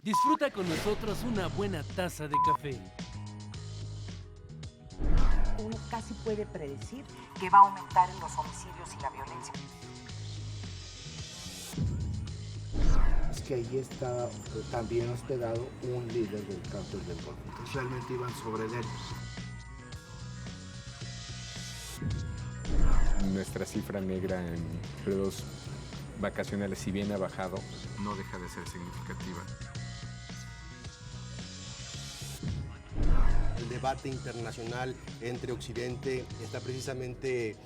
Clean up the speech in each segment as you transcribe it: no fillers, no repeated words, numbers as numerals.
Disfruta con nosotros una buena taza de café. Uno casi puede predecir que va a aumentar en los homicidios y la violencia. Es que ahí está también hospedado un líder del cártel del Golfo. Entonces realmente iban sobre él. Nuestra cifra negra en periodos vacacionales, si bien ha bajado, no deja de ser significativa. El debate internacional entre Occidente está precisamente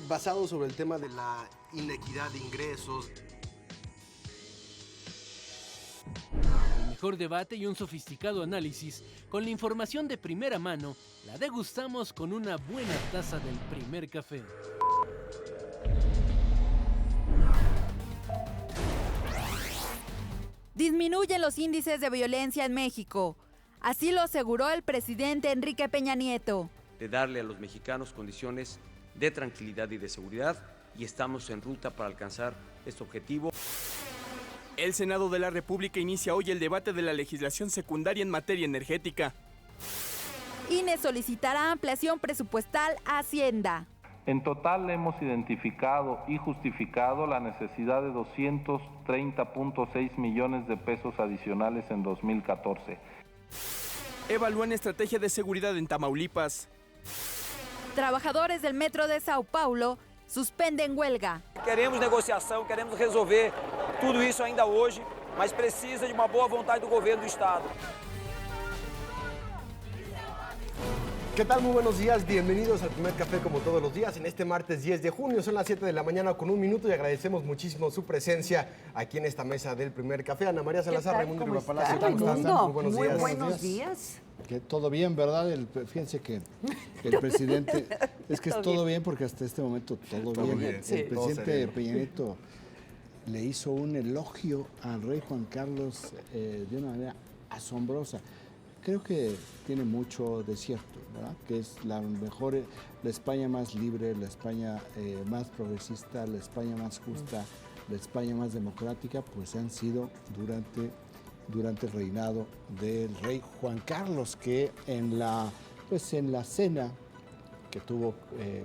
basado sobre el tema de la inequidad de ingresos. El mejor debate y un sofisticado análisis con la información de primera mano la degustamos con una buena taza del primer café. Disminuyen los índices de violencia en México. Así lo aseguró el presidente Enrique Peña Nieto. De darle a los mexicanos condiciones de tranquilidad y de seguridad, y estamos en ruta para alcanzar este objetivo. El Senado de la República inicia hoy el debate de la legislación secundaria en materia energética. INE solicitará ampliación presupuestal a Hacienda. En total hemos identificado y justificado la necesidad de 230.6 millones de pesos adicionales en 2014. Evalúan estrategia de seguridad en Tamaulipas. Trabajadores del Metro de Sao Paulo suspenden huelga. Queremos negociação, queremos resolver tudo isso ainda hoje, mas precisa de uma boa vontade do governo do estado. ¿Qué tal? Muy buenos días, bienvenidos al Primer Café como todos los días en este martes 10 de junio, son las 7 de la mañana con 1 minuto y agradecemos muchísimo su presencia aquí en esta mesa del Primer Café. Ana María Salazar, Raimundo Riva Palacio, ¿cómo están? Muy buenos días. Que todo bien, ¿verdad? Fíjense que el presidente, es que es todo bien porque hasta este momento todo bien. Sí, el presidente Peña Nieto le hizo un elogio al rey Juan Carlos de una manera asombrosa. Creo que tiene mucho de cierto, ¿verdad? Que es la mejor, la España más libre, la España más progresista, la España más justa, la España más democrática, pues han sido durante el reinado del rey Juan Carlos, que en la cena que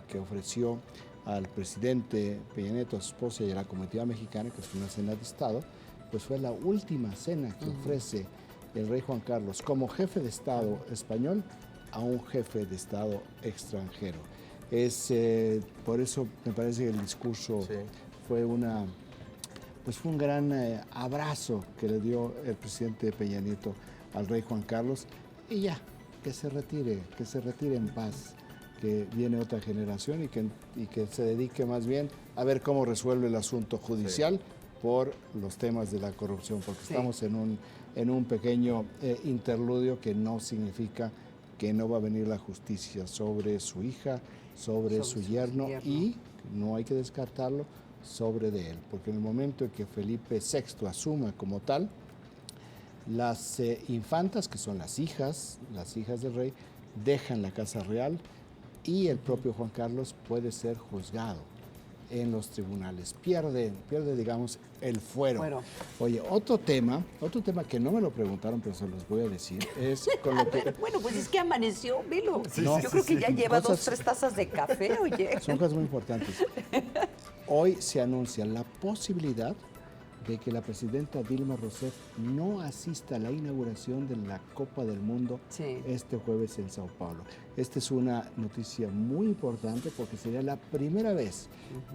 que ofreció al presidente Peña Nieto, a su esposa y a la comitiva mexicana, que fue una cena de Estado, pues fue la última cena que ofrece el rey Juan Carlos como jefe de Estado español a un jefe de Estado extranjero. Por eso me parece que el discurso fue un gran abrazo que le dio el presidente Peña Nieto al rey Juan Carlos, y ya, que se retire en paz, que viene otra generación y que se dedique más bien a ver cómo resuelve el asunto judicial por los temas de la corrupción, porque estamos en un pequeño interludio que no significa que no va a venir la justicia sobre su hija, sobre su yerno, y no hay que descartarlo, sobre de él, porque en el momento en que Felipe VI asuma como tal, las infantas, que son las hijas del rey, dejan la Casa Real y el propio Juan Carlos puede ser juzgado en los tribunales. Pierde, digamos, el fuero. Oye, otro tema que no me lo preguntaron, pero se los voy a decir, es con lo que... Bueno, pues es que amaneció, velo. Yo creo que ya lleva 2, 3 tazas de café, oye. Son cosas muy importantes. Hoy se anuncia la posibilidad de que la presidenta Dilma Rousseff no asista a la inauguración de la Copa del Mundo este jueves en Sao Paulo. Esta es una noticia muy importante porque sería la primera vez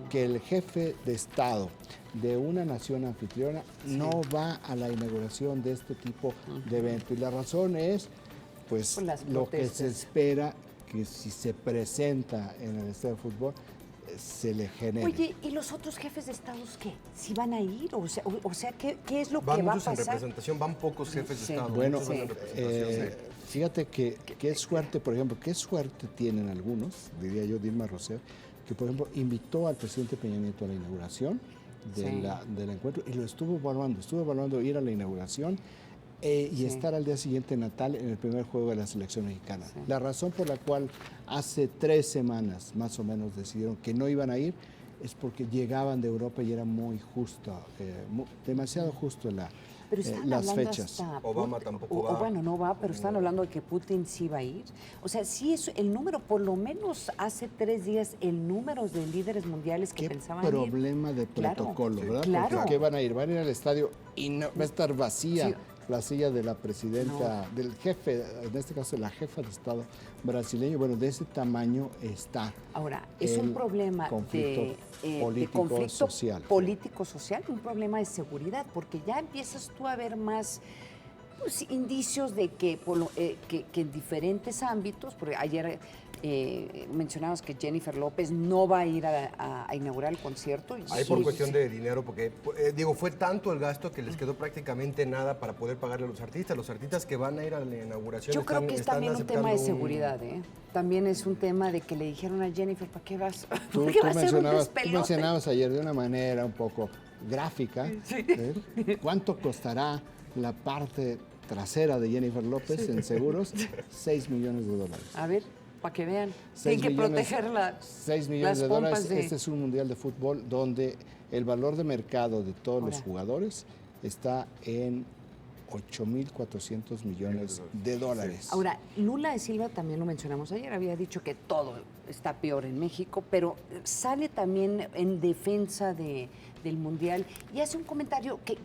que el jefe de Estado de una nación anfitriona no va a la inauguración de este tipo de evento. Y la razón es, pues, lo que se espera que si se presenta en el estadio de fútbol, se le genere. Oye, ¿y los otros jefes de estados qué? ¿Si van a ir? O sea ¿qué es lo que va a pasar? Van muchos en representación, van pocos jefes de estado. Bueno, fíjate que qué suerte, por ejemplo, qué suerte tienen algunos, diría yo, Dilma Rousseff, que por ejemplo invitó al presidente Peña Nieto a la inauguración del encuentro y lo estuvo evaluando ir a la inauguración y estar al día siguiente en Natal en el primer juego de la selección mexicana. La razón por la cual hace 3 semanas más o menos decidieron que no iban a ir es porque llegaban de Europa y era muy justo, demasiado justo la Pero están las hablando fechas. hasta Obama Putin, tampoco va. Bueno, no va, pero están hablando de que Putin sí va a ir. O sea, sí es el número, por lo menos hace 3 días, el número de líderes mundiales que pensaban ir. Problema de protocolo, ¿verdad? Claro. Porque ¿qué van a ir? Van a ir al estadio y no, va a estar vacía. Sí. La silla de la presidenta, del jefe, en este caso la jefa de Estado brasileño, bueno, de ese tamaño está. Ahora, es un problema conflicto político-social. Político-social, un problema de seguridad, porque ya empiezas tú a ver más indicios de que, que en diferentes ámbitos, porque ayer mencionabas que Jennifer López no va a ir a inaugurar el concierto. Ahí por cuestión de dinero, porque fue tanto el gasto que les quedó prácticamente nada para poder pagarle a los artistas. Los artistas que van a ir a la inauguración Yo creo que es también un tema de seguridad, También es un tema de que le dijeron a Jennifer, ¿para qué vas? Tú mencionabas ayer de una manera un poco gráfica, ¿cuánto costará la parte trasera de Jennifer López en seguros? $6 millones. A ver, para que vean. Tienen que protegerla. 6 millones de dólares. Este es un mundial de fútbol donde el valor de mercado de todos los jugadores está en 8.400 millones de dólares. Ahora, Lula de Silva, también lo mencionamos ayer, había dicho que todo está peor en México, pero sale también en defensa del Mundial y hace un comentario que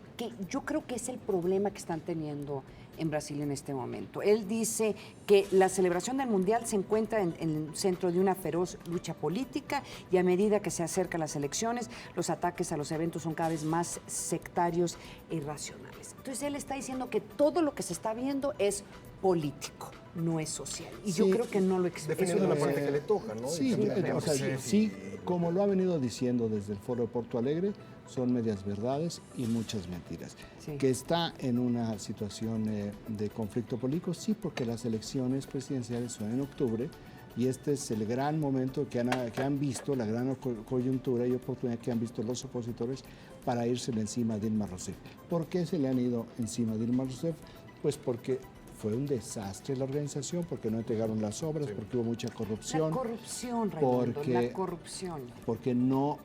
yo creo que es el problema que están teniendo en Brasil en este momento. Él dice que la celebración del Mundial se encuentra en el centro de una feroz lucha política y a medida que se acercan las elecciones, los ataques a los eventos son cada vez más sectarios e irracionales. Entonces él está diciendo que todo lo que se está viendo es político, no es social. Y yo creo que no lo explica. Defendiendo la parte que le toca, ¿no? Sí, como lo ha venido diciendo desde el Foro de Porto Alegre, son medias verdades y muchas mentiras. Sí. Que está en una situación de conflicto político, sí, porque las elecciones presidenciales son en octubre y este es el gran momento que han visto, la gran coyuntura y oportunidad que han visto los opositores para irse encima de Dilma Rousseff. ¿Por qué se le han ido encima de Dilma Rousseff? Pues porque fue un desastre la organización, porque no entregaron las obras, porque hubo mucha corrupción. La corrupción, Raimundo, la corrupción. Porque no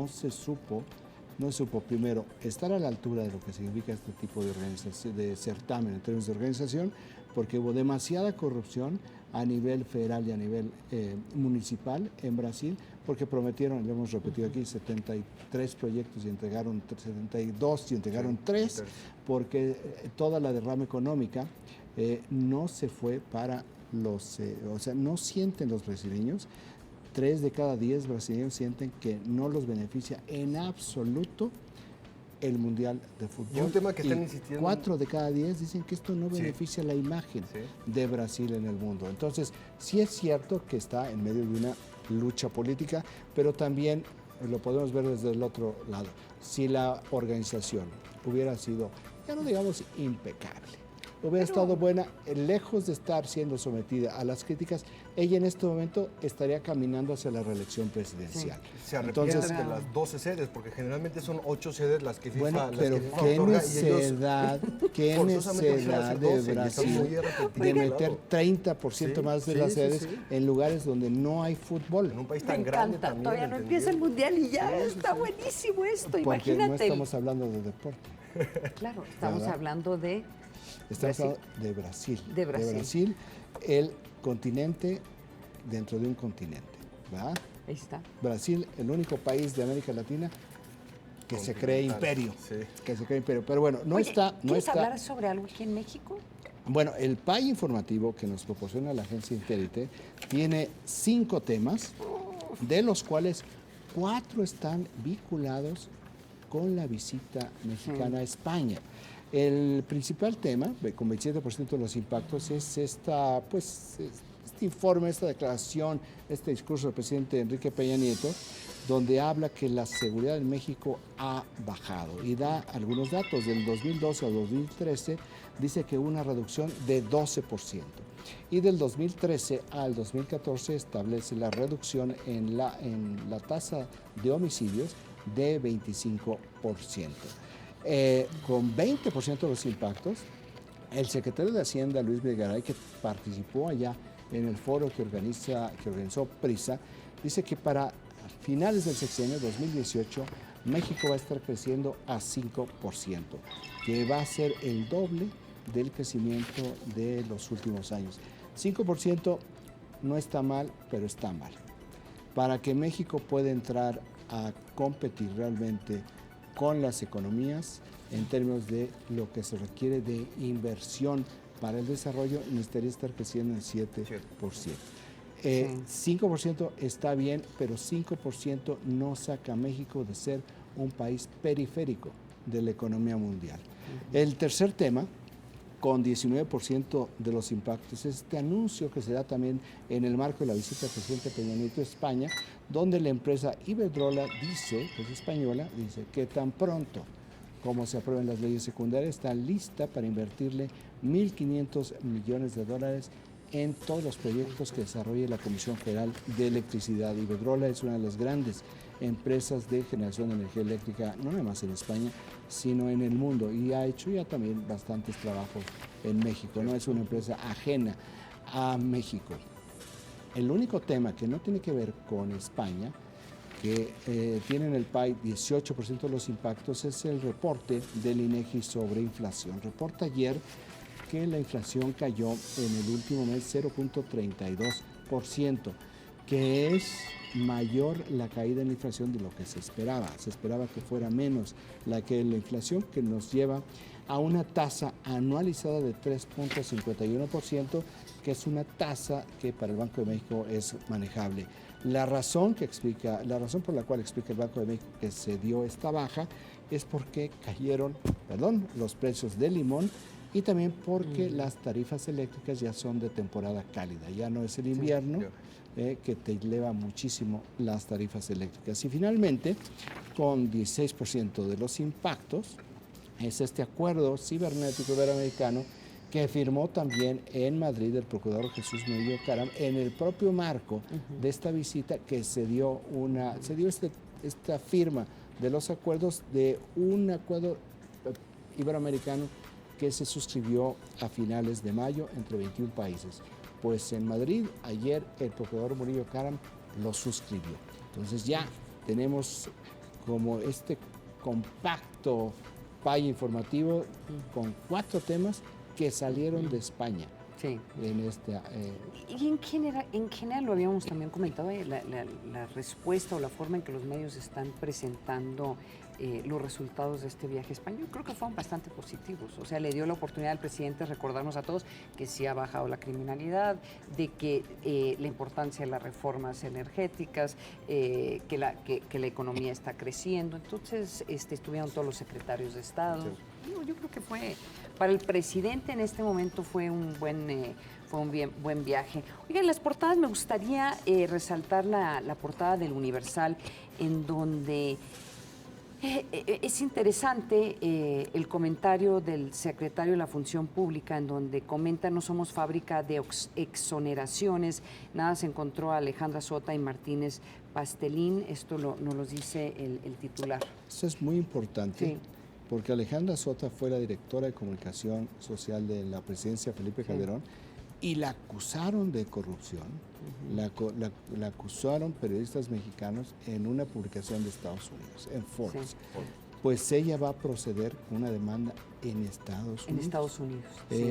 se supo primero estar a la altura de lo que significa este tipo de certamen en términos de organización, porque hubo demasiada corrupción a nivel federal y a nivel municipal en Brasil, porque prometieron, lo hemos repetido aquí, 73 proyectos y entregaron 72 y entregaron 3, porque toda la derrama económica no se fue para no sienten los brasileños. 3 de cada 10 brasileños sienten que no los beneficia en absoluto el Mundial de Fútbol. Y un tema que están insistiendo. 4 de cada 10 dicen que esto no beneficia la imagen de Brasil en el mundo. Entonces, sí es cierto que está en medio de una lucha política, pero también lo podemos ver desde el otro lado. Si la organización hubiera sido, ya no digamos impecable, hubiera estado buena, lejos de estar siendo sometida a las críticas, ella en este momento estaría caminando hacia la reelección presidencial. Se arrepienten de las 12 sedes, porque generalmente son 8 sedes las que FIFA, bueno, pero qué necesidad de Brasil de meter 30% más de las sedes en lugares donde no hay fútbol. En un país tan grande también. Todavía no empieza el Mundial y ya está buenísimo esto, porque imagínate. no estamos hablando de deporte. Claro, estamos hablando de... Estamos hablando de Brasil. De Brasil. El continente dentro de un continente, ¿verdad? Ahí está. Brasil, el único país de América Latina que se cree imperio. Sí. Que se cree imperio. Pero bueno, ¿Quieres hablar sobre algo aquí en México? Bueno, el PAI informativo que nos proporciona la agencia Intelite tiene 5 temas, de los cuales 4 están vinculados con la visita mexicana a España. El principal tema, con 27% de los impactos, es este informe, esta declaración, este discurso del presidente Enrique Peña Nieto, donde habla que la seguridad en México ha bajado y da algunos datos. Del 2012 al 2013 dice que hubo una reducción de 12%. Y del 2013 al 2014 establece la reducción en la tasa de homicidios de 25%. Con 20% de los impactos, el secretario de Hacienda, Luis Videgaray, que participó allá en el foro que organizó PRISA, dice que para finales del sexenio 2018 México va a estar creciendo a 5%, que va a ser el doble del crecimiento de los últimos años. 5% no está mal, pero está mal. Para que México pueda entrar a competir realmente con las economías en términos de lo que se requiere de inversión para el desarrollo, necesitaría estar creciendo en 7%. 5% está bien, pero 5% no saca a México de ser un país periférico de la economía mundial. El tercer tema, con 19% de los impactos, es este anuncio que se da también en el marco de la visita del presidente Peña Nieto a España, donde la empresa Iberdrola dice, que es española, dice que tan pronto como se aprueben las leyes secundarias, está lista para invertirle 1.500 millones de dólares en todos los proyectos que desarrolle la Comisión Federal de Electricidad. Iberdrola es una de las grandes empresas de generación de energía eléctrica, no nada más en España, sino en el mundo, y ha hecho ya también bastantes trabajos en México, no es una empresa ajena a México. El único tema que no tiene que ver con España, que tiene en el PAI 18% de los impactos, es el reporte del INEGI sobre inflación. Reporta ayer que la inflación cayó en el último mes 0.32%, que es mayor la caída en la inflación de lo que se esperaba. Se esperaba que fuera menos la inflación, que nos lleva a una tasa anualizada de 3.51%, que es una tasa que para el Banco de México es manejable. La razón por la cual explica el Banco de México que se dio esta baja es porque cayeron, los precios del limón, y también porque las tarifas eléctricas ya son de temporada cálida, ya no es el invierno que te eleva muchísimo las tarifas eléctricas. Y finalmente, con 16% de los impactos, es este acuerdo cibernético iberoamericano que firmó también en Madrid el procurador Jesús Murillo Caram en el propio marco de esta visita, que se dio esta firma de los acuerdos, de un acuerdo iberoamericano que se suscribió a finales de mayo entre 21 países. Pues en Madrid, ayer, el procurador Murillo Caram lo suscribió. Entonces ya tenemos como este compacto PAI informativo con 4 temas que salieron de España. Sí. En esta, Y en general lo habíamos también comentado, la respuesta o la forma en que los medios están presentando los resultados de este viaje a España, yo creo que fueron bastante positivos. O sea, le dio la oportunidad al presidente de recordarnos a todos que sí ha bajado la criminalidad, de que la importancia de las reformas energéticas, que la economía está creciendo. Entonces, estuvieron todos los secretarios de Estado. Sí. Yo creo que fue, para el presidente en este momento fue un buen viaje. Oigan, las portadas, me gustaría resaltar la portada del Universal, en donde es interesante el comentario del secretario de la Función Pública, en donde comenta: no somos fábrica de exoneraciones, nada se encontró a Alejandra Sota y Martínez Pastelín. Esto nos lo dice el titular. Eso es muy importante, porque Alejandra Sota fue la directora de comunicación social de la presidencia Felipe Calderón, y la acusaron de corrupción. La acusaron periodistas mexicanos en una publicación de Estados Unidos, en Forbes. Pues ella va a proceder con una demanda en Estados Unidos. En Estados Unidos.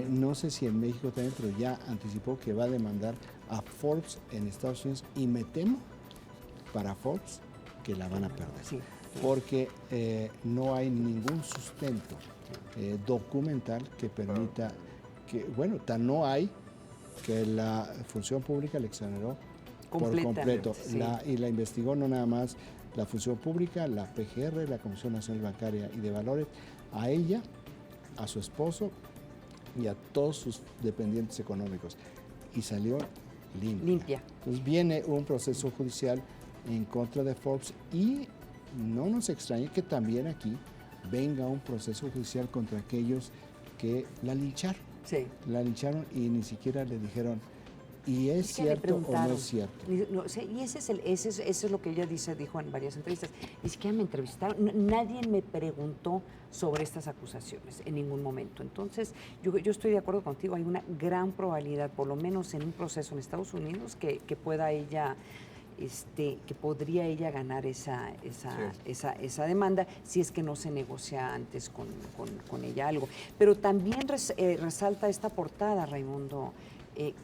No sé si en México también, pero ya anticipó que va a demandar a Forbes en Estados Unidos, y me temo para Forbes que la van a perder. Porque no hay ningún sustento documental que permita que, no hay, que la Función Pública le exoneró por completo. Y la investigó no nada más la Función Pública, la PGR, la Comisión Nacional Bancaria y de Valores, a ella, a su esposo y a todos sus dependientes económicos. Y salió limpia. Entonces viene un proceso judicial en contra de Forbes, y no nos extraña que también aquí venga un proceso judicial contra aquellos que la lincharon. La lincharon y ni siquiera le dijeron, ¿y es cierto o no es cierto? Y eso es lo que ella dijo en varias entrevistas. Ni siquiera me entrevistaron, nadie me preguntó sobre estas acusaciones en ningún momento. Entonces, yo estoy de acuerdo contigo, hay una gran probabilidad, por lo menos en un proceso en Estados Unidos, que pueda ella que podría ella ganar esa demanda si es que no se negocia antes con ella algo. Pero también resalta esta portada, Raimundo,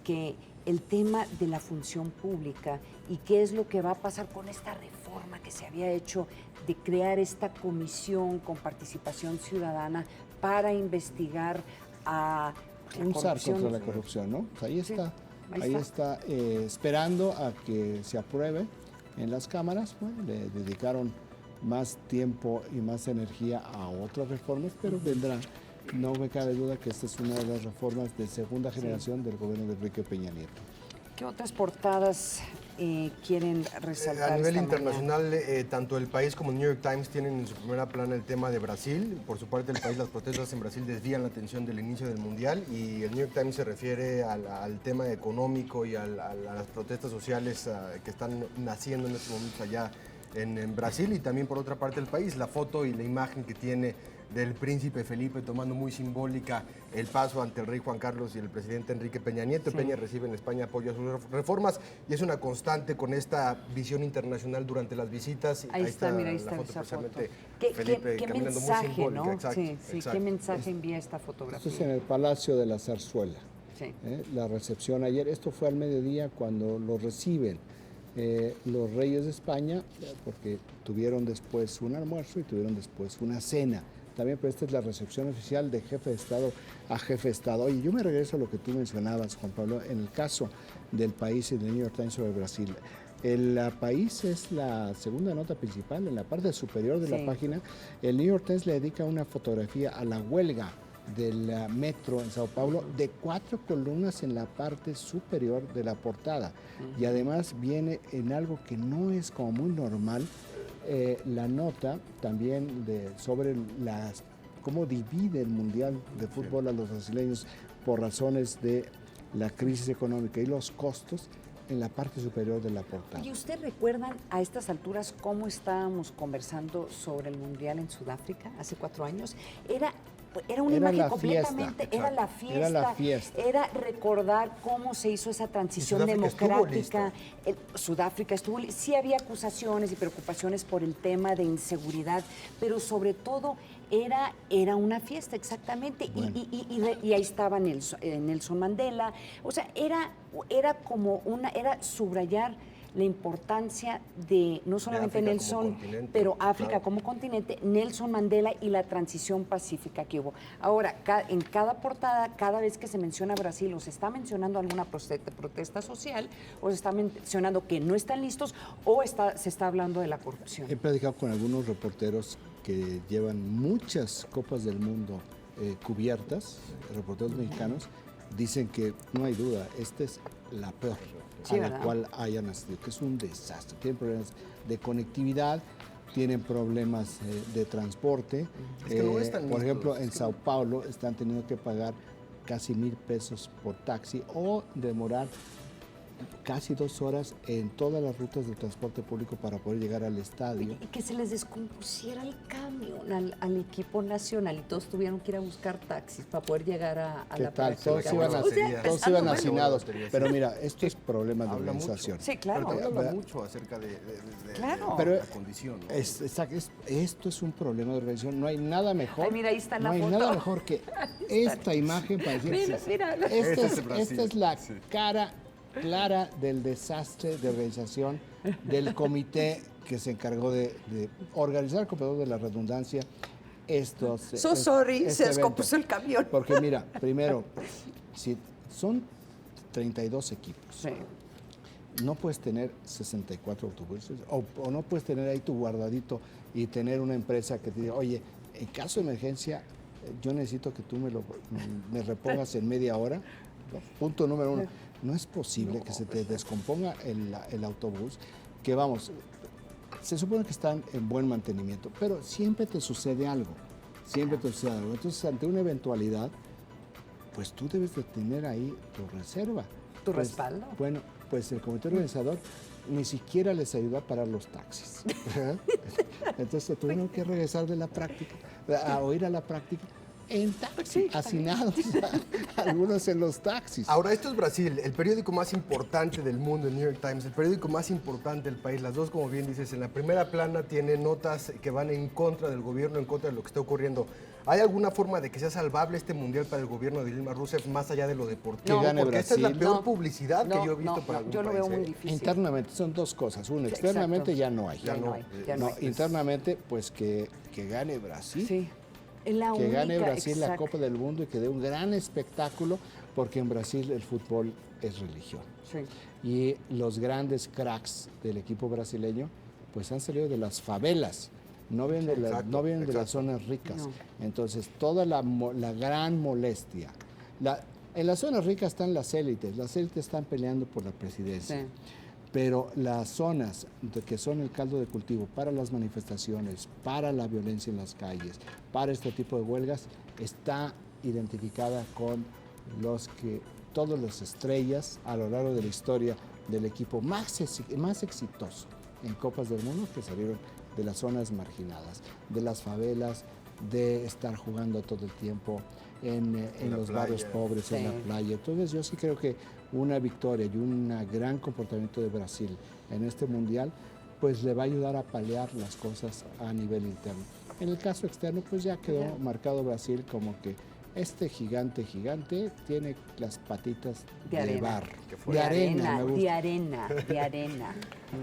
que el tema de la función pública y qué es lo que va a pasar con esta reforma que se había hecho de crear esta comisión con participación ciudadana para investigar a un SAR contra la corrupción, ¿no? Pues ahí está. Sí, ahí está esperando a que se apruebe en las cámaras. Bueno, le dedicaron más tiempo y más energía a otras reformas, pero vendrán. No me cabe duda que esta es una de las reformas de segunda generación del gobierno de Enrique Peña Nieto. ¿Qué otras portadas quieren resaltar? A nivel internacional, tanto El País como el New York Times tienen en su primera plana el tema de Brasil. Por su parte, El País, las protestas en Brasil desvían la atención del inicio del Mundial, y el New York Times se refiere al tema económico y a las protestas sociales que están naciendo en estos momentos allá en Brasil. Y también, por otra parte, El País, la foto y la imagen que tiene del príncipe Felipe tomando muy simbólica el paso ante el rey Juan Carlos y el presidente Enrique Peña Nieto. Sí. Peña recibe en España apoyo a sus reformas y es una constante con esta visión internacional durante las visitas. Ahí está, mira, ahí está esa foto. ¿Qué mensaje, ¿no? Exacto, sí, exacto. ¿Qué mensaje envía esta fotografía? Esto es en el Palacio de la Zarzuela. Sí. La recepción ayer, esto fue al mediodía cuando lo reciben los reyes de España, porque tuvieron después un almuerzo y tuvieron después una cena. También, pero esta es la recepción oficial de jefe de Estado a jefe de Estado. Oye, yo me regreso a lo que tú mencionabas, Juan Pablo, en el caso del País y del New York Times sobre Brasil. El País es la segunda nota principal, en la parte superior de la página. El New York Times le dedica una fotografía a la huelga del metro en Sao Paulo de 4 columnas en la parte superior de la portada. Y además viene en algo que no es como muy normal, la nota también sobre cómo divide el Mundial de Fútbol a los brasileños por razones de la crisis económica y los costos en la parte superior de la portada. ¿Y usted recuerdan a estas alturas cómo estábamos conversando sobre el Mundial en Sudáfrica hace 4 años? Era una imagen completamente, era la fiesta, era recordar cómo se hizo esa transición democrática. Sudáfrica estuvo, sí había acusaciones y preocupaciones por el tema de inseguridad, pero sobre todo era una fiesta, exactamente, bueno. y ahí estaba Nelson Mandela, o sea, era subrayar la importancia de no solamente Nelson, pero África como continente, Nelson Mandela y la transición pacífica que hubo. Ahora, en cada portada, cada vez que se menciona Brasil, o se está mencionando alguna protesta social, o se está mencionando que no están listos, o se está hablando de la corrupción. He platicado con algunos reporteros que llevan muchas Copas del Mundo cubiertas, reporteros mexicanos, dicen que no hay duda, esta es la peor. Sí, a la cual hayan nacido, que es un desastre. Tienen problemas de conectividad, tienen problemas de transporte. Es que no están por ejemplo, en Sao Paulo están teniendo que pagar casi 1,000 pesos por taxi o demorar casi 2 horas en todas las rutas de transporte público para poder llegar al estadio. Y que se les descompusiera el camión al equipo nacional y todos tuvieron que ir a buscar taxis para poder llegar a la práctica. Todos iban hacinados. Pero mira, esto es problema de organización. Sí, claro. Pero habla mucho acerca de la condición, ¿no? Esto es un problema de organización. No hay nada mejor. Ay, mira, ahí está no hay nada mejor que esta imagen para decir. Mira. Esta es la cara clara del desastre de organización del comité que se encargó de organizar, con perdón de la redundancia, se descompuso el camión. Porque mira, primero, si son 32 equipos, no puedes tener 64 autobuses, o no puedes tener ahí tu guardadito y tener una empresa que te diga, oye, en caso de emergencia, yo necesito que tú me repongas en media hora. Punto número 1. No es posible que se te descomponga el autobús, que vamos, se supone que están en buen mantenimiento, pero siempre te sucede algo, Entonces, ante una eventualidad, pues tú debes de tener ahí tu reserva. ¿Tu respaldo? Bueno, pues el comité organizador ni siquiera les ayudó a parar los taxis. Entonces tuvieron que regresar de la práctica, o ir a la práctica, en taxi, hacinados, algunos en los taxis. Ahora, esto es Brasil, el periódico más importante del mundo, el New York Times, el periódico más importante del país. Las dos, como bien dices, en la primera plana tiene notas que van en contra del gobierno, en contra de lo que está ocurriendo. ¿Hay alguna forma de que sea salvable este mundial para el gobierno de Dilma Rousseff más allá de lo deportivo? Que gane porque Brasil. esta es la peor publicidad que yo he visto para algún yo lo país. veo muy difícil. Internamente son dos cosas. Uno, externamente Exacto. ya no hay. Ya no hay. Internamente, pues que gane Brasil. Sí. La Que gane única, Brasil la exacto. Copa del Mundo y que dé un gran espectáculo, porque en Brasil el fútbol es religión. Sí. Y los grandes cracks del equipo brasileño pues han salido de las favelas, no vienen, no vienen de las zonas ricas. No. Entonces toda la gran molestia. En las zonas ricas están las élites están peleando por la presidencia. Sí. Pero las zonas que son el caldo de cultivo para las manifestaciones, para la violencia en las calles, para este tipo de huelgas, está identificada con todas las estrellas a lo largo de la historia del equipo más exitoso en Copas del Mundo, que salieron de las zonas marginadas, de las favelas, de estar jugando todo el tiempo en los barrios pobres, en la playa. Entonces yo sí creo que una victoria y un gran comportamiento de Brasil en este mundial pues le va a ayudar a paliar las cosas a nivel interno. En el caso externo pues ya quedó marcado Brasil como que este gigante tiene las patitas de barro. De arena, me gusta. De arena.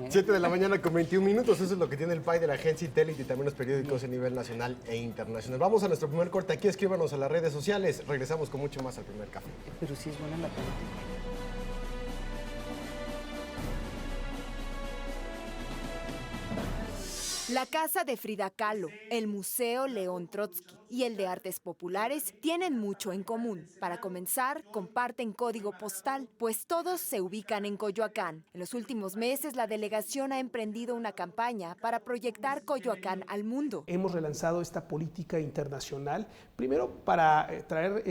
7 de la mañana con 21 minutos, eso es lo que tiene el PAI de la agencia Intellit y también los periódicos a nivel nacional e internacional. Vamos a nuestro primer corte aquí, escríbanos a las redes sociales, regresamos con mucho más al primer café. Pero sí es buena la política. La casa de Frida Kahlo, el Museo León Trotsky y el de Artes Populares tienen mucho en común. Para comenzar, comparten código postal, pues todos se ubican en Coyoacán. En los últimos meses, la delegación ha emprendido una campaña para proyectar Coyoacán al mundo. Hemos relanzado esta política internacional, primero para traer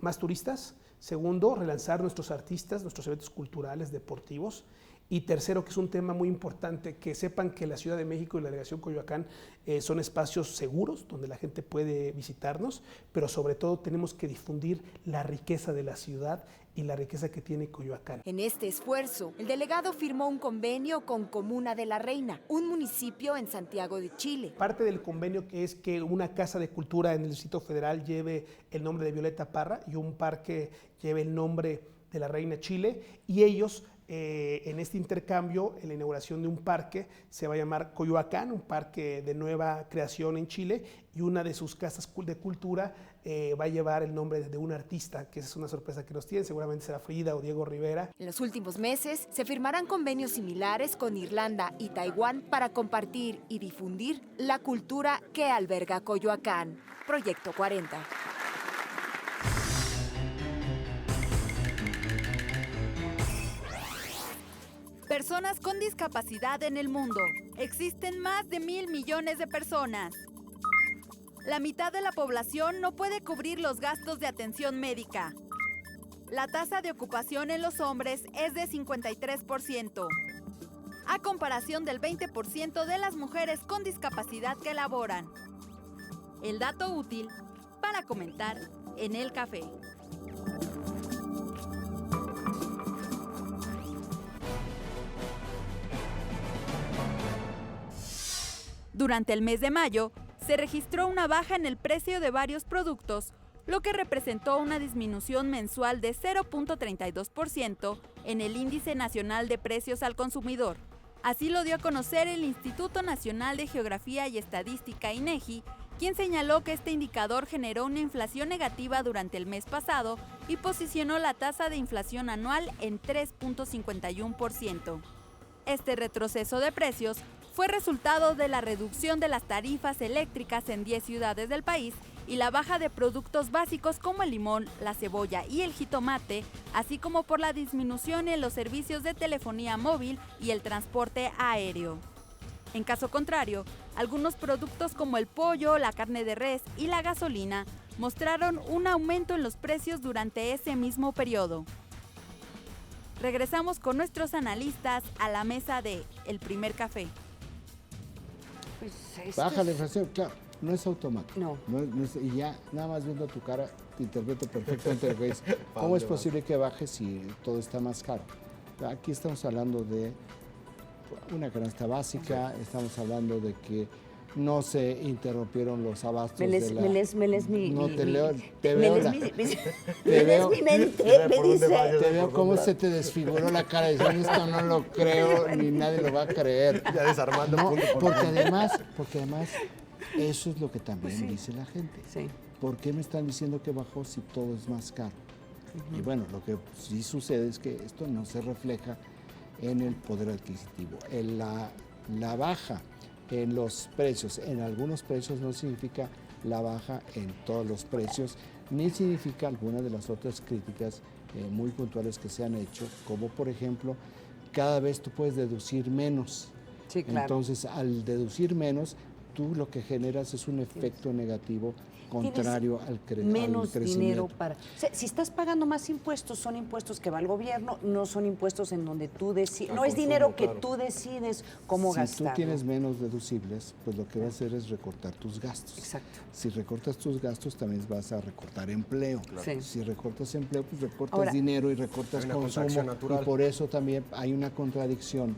más turistas, segundo, relanzar nuestros artistas, nuestros eventos culturales, deportivos, y tercero, que es un tema muy importante, que sepan que la Ciudad de México y la delegación Coyoacán son espacios seguros donde la gente puede visitarnos, pero sobre todo tenemos que difundir la riqueza de la ciudad y la riqueza que tiene Coyoacán. En este esfuerzo, el delegado firmó un convenio con Comuna de la Reina, un municipio en Santiago de Chile. Parte del convenio es que una casa de cultura en el Distrito Federal lleve el nombre de Violeta Parra y un parque lleve el nombre de la Reina Chile, y ellos en este intercambio, en la inauguración de un parque, se va a llamar Coyoacán, un parque de nueva creación en Chile, y una de sus casas de cultura va a llevar el nombre de un artista, que es una sorpresa que nos tienen, seguramente será Frida o Diego Rivera. En los últimos meses se firmarán convenios similares con Irlanda y Taiwán para compartir y difundir la cultura que alberga Coyoacán. Proyecto 40. Personas con discapacidad en el mundo. Existen más de 1,000 millones de personas. La mitad de la población no puede cubrir los gastos de atención médica. La tasa de ocupación en los hombres es de 53%, a comparación del 20% de las mujeres con discapacidad que laboran. El dato útil para comentar en el café. Durante el mes de mayo, se registró una baja en el precio de varios productos, lo que representó una disminución mensual de 0.32% en el Índice Nacional de Precios al Consumidor. Así lo dio a conocer el Instituto Nacional de Geografía y Estadística, INEGI, quien señaló que este indicador generó una inflación negativa durante el mes pasado y posicionó la tasa de inflación anual en 3.51%. Este retroceso de precios fue resultado de la reducción de las tarifas eléctricas en 10 ciudades del país y la baja de productos básicos como el limón, la cebolla y el jitomate, así como por la disminución en los servicios de telefonía móvil y el transporte aéreo. En caso contrario, algunos productos como el pollo, la carne de res y la gasolina mostraron un aumento en los precios durante ese mismo periodo. Regresamos con nuestros analistas a la mesa de El Primer Café. Pues Baja la inflación, claro. no es automático. Y ya, nada más viendo tu cara, te interpreto perfectamente lo que dices. ¿Cómo es posible que baje si todo está más caro? Aquí estamos hablando de una canasta básica, estamos hablando de que no se interrumpieron los abastos me les mi no mi- te leo, mi- te me veo les la- mi- me- te me veo- les mi mente, me dice. te veo cómo se te desfiguró la cara diciendo esto no lo creo ni nadie lo va a creer. Ya desarmando No, punto por porque punto. además eso es lo que también dice la gente. Sí. ¿Por qué me están diciendo que bajó si todo es más caro? Y bueno, lo que sí sucede es que esto no se refleja en el poder adquisitivo. La baja en los precios, en algunos precios no significa la baja en todos los precios, ni significa alguna de las otras críticas muy puntuales que se han hecho, como por ejemplo, cada vez tú puedes deducir menos. Sí, claro. Entonces, al deducir menos, tú lo que generas es un efecto negativo contrario al Menos crecimiento. dinero para... O sea, si estás pagando más impuestos, son impuestos que va el gobierno, no son impuestos en donde tú decides, no es dinero que tú decides cómo gastar. Si tú tienes menos deducibles, pues lo que vas a hacer es recortar tus gastos. Exacto. Si recortas tus gastos, también vas a recortar empleo. Sí. Si recortas empleo, pues recortas Ahora, dinero y recortas hay una consumo. contracción natural. Y por eso también hay una contradicción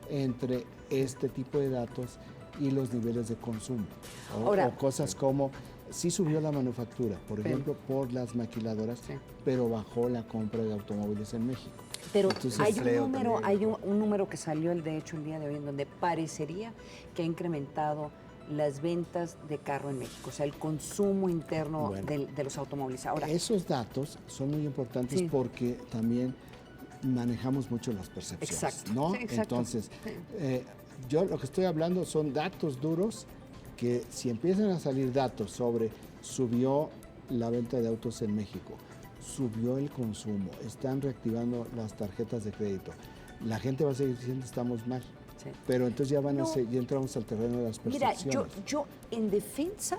entre este tipo de datos y los niveles de consumo. Ahora, o cosas como, sí subió la manufactura, por ejemplo, por las maquiladoras, pero bajó la compra de automóviles en México. Pero Entonces, hay un número, un número que salió de hecho el día de hoy en donde parecería que ha incrementado las ventas de carro en México, o sea, el consumo interno Bueno, de los automóviles. Ahora, esos datos son muy importantes Sí. porque también manejamos mucho las percepciones, Exacto, ¿no? sí, exacto. Entonces, yo lo que estoy hablando son datos duros que si empiezan a salir datos sobre subió la venta de autos en México, subió el consumo, están reactivando las tarjetas de crédito, la gente va a seguir diciendo estamos mal. Sí. Pero entonces ya ya entramos al terreno de las mira, percepciones. yo en defensa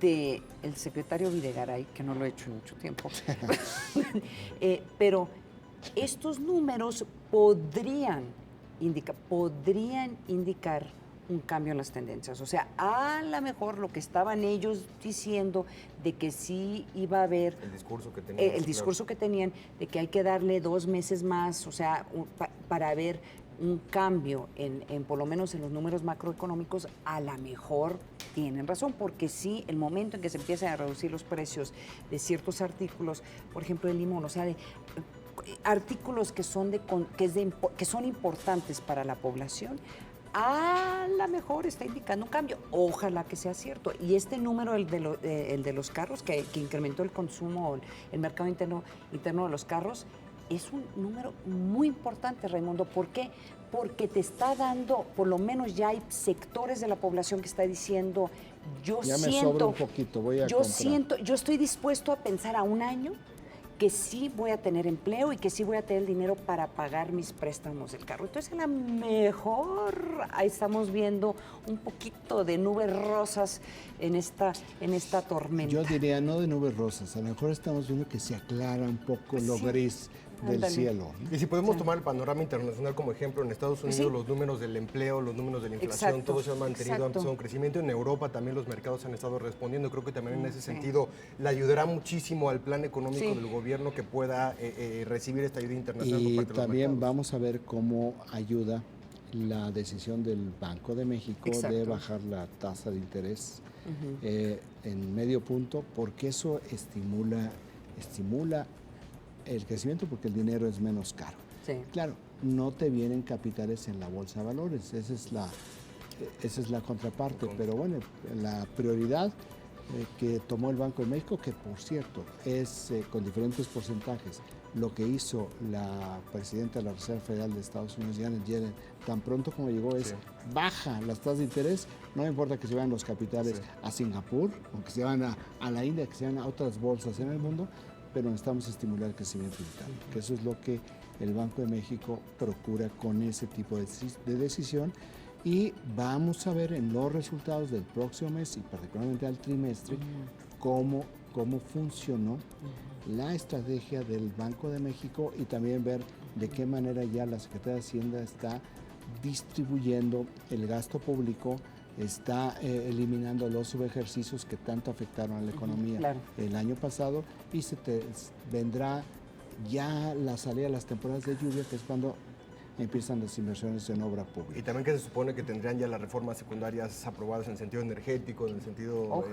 del secretario Videgaray, que no lo he hecho en mucho tiempo, pero estos números podrían indicar un cambio en las tendencias. O sea, a lo mejor lo que estaban ellos diciendo de que sí iba a haber El discurso que tenían. el discurso que tenían de que hay que darle 2 meses más, o sea, para ver un cambio en por lo menos en los números macroeconómicos, a lo mejor tienen razón, porque sí, el momento en que se empiezan a reducir los precios de ciertos artículos, por ejemplo el limón, o sea, de artículos que son que son importantes para la población, a lo mejor está indicando un cambio. Ojalá que sea cierto. Y este número, el de los carros, que incrementó el consumo, el mercado interno de los carros, es un número muy importante, Raimundo. ¿Por qué? Porque te está dando, por lo menos ya hay sectores de la población que está diciendo, yo Ya me sobra un poquito, voy a comprar. yo estoy dispuesto a pensar a un año que sí voy a tener empleo y que sí voy a tener el dinero para pagar mis préstamos del carro. Entonces, a lo mejor ahí estamos viendo un poquito de nubes rosas en esta tormenta. Yo diría no de nubes rosas, a lo mejor estamos viendo que se aclara un poco lo Sí. gris del Ándale. cielo. Y si podemos tomar el panorama internacional como ejemplo, en Estados Unidos Sí. los números del empleo, los números de la inflación, Exacto, todo se ha mantenido, ha exacto. empezado un crecimiento. En Europa también los mercados han estado respondiendo. Creo que también en ese Sí. sentido le ayudará muchísimo al plan económico Sí. del gobierno que pueda recibir esta ayuda internacional por Y parte de los también mercados. vamos a ver cómo ayuda la decisión del Banco de México de Exacto. bajar la tasa de interés en medio punto, porque eso estimula el crecimiento porque el dinero es menos caro. Sí. Claro, no te vienen capitales en la bolsa de valores, esa es la contraparte, pero bueno, la prioridad que tomó el Banco de México, que por cierto es con diferentes porcentajes, lo que hizo la presidenta de la Reserva Federal de Estados Unidos, Janet Yellen, tan pronto como llegó, es baja las tasas de interés, no me importa que se vayan los capitales a Singapur, o que se vayan a la India, que se vayan a otras bolsas en el mundo, pero necesitamos estimular el crecimiento digital, que eso es lo que el Banco de México procura con ese tipo de decisión. Y vamos a ver en los resultados del próximo mes y particularmente al trimestre cómo funcionó la estrategia del Banco de México y también ver de qué manera ya la Secretaría de Hacienda está distribuyendo el gasto público está eliminando los subejercicios que tanto afectaron a la economía el año pasado, y vendrá ya la salida de las temporadas de lluvia, que es cuando empiezan las inversiones en obra pública. Y también que se supone que tendrían ya las reformas secundarias aprobadas en el sentido energético, en el sentido